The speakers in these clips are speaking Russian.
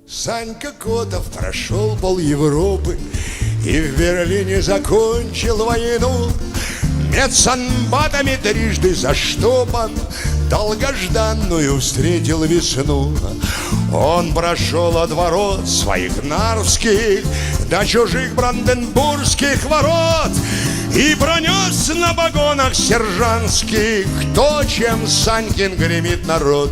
Санька Котов прошел пол Европы и в Берлине закончил войну. Медсанбатами трижды заштопан, долгожданную встретил весну. Он прошел от ворот своих нарвских до чужих бранденбургских ворот и пронес на погонах сержантских то, чем Санькин гремит народ.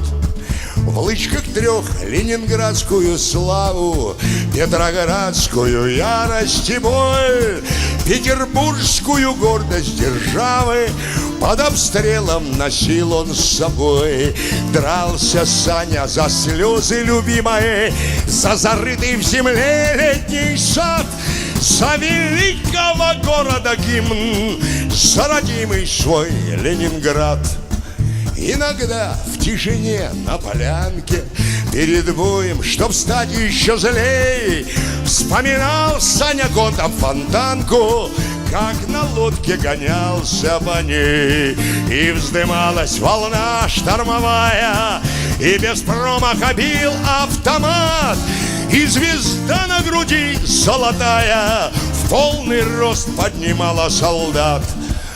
В лычках трех ленинградскую славу, петроградскую ярость и боль, петербургскую гордость державы под обстрелом носил он с собой. Дрался Саня за слезы любимые, за зарытый в земле летний сад, за великого города гимн, за родимый свой Ленинград. Иногда в тишине на полянке перед боем, чтоб стать еще злей, вспоминал Саня Котов Фонтанку, как на лодке гонялся по ней. И вздымалась волна штормовая, и без промаха бил автомат, и звезда на груди золотая в полный рост поднимала солдат.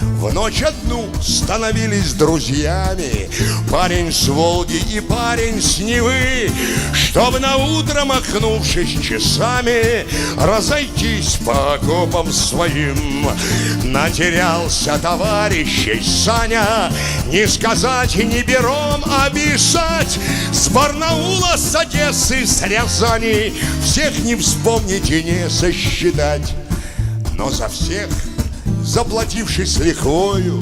В ночь одну становились друзьями парень с Волги и парень с Невы, чтоб на утро, махнувшись часами, разойтись по окопам своим. Натерялся товарищей Саня, не сказать и не пером описать. С Барнаула, с Одессы, с Рязани всех не вспомнить и не сосчитать. Но за всех, заплатившись лихвою,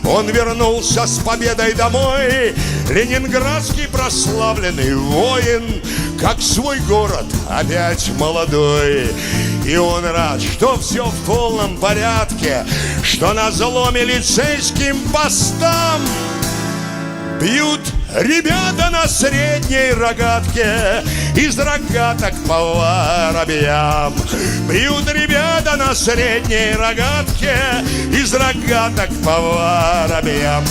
он вернулся с победой домой. Ленинградский прославленный воин, как свой город опять молодой. И он рад, что все в полном порядке, что на зло милицейским постам бьют ребята на средней рогатке из рогаток по воробьям. Бьют ребята на средней рогатке из рогаток по воробьям.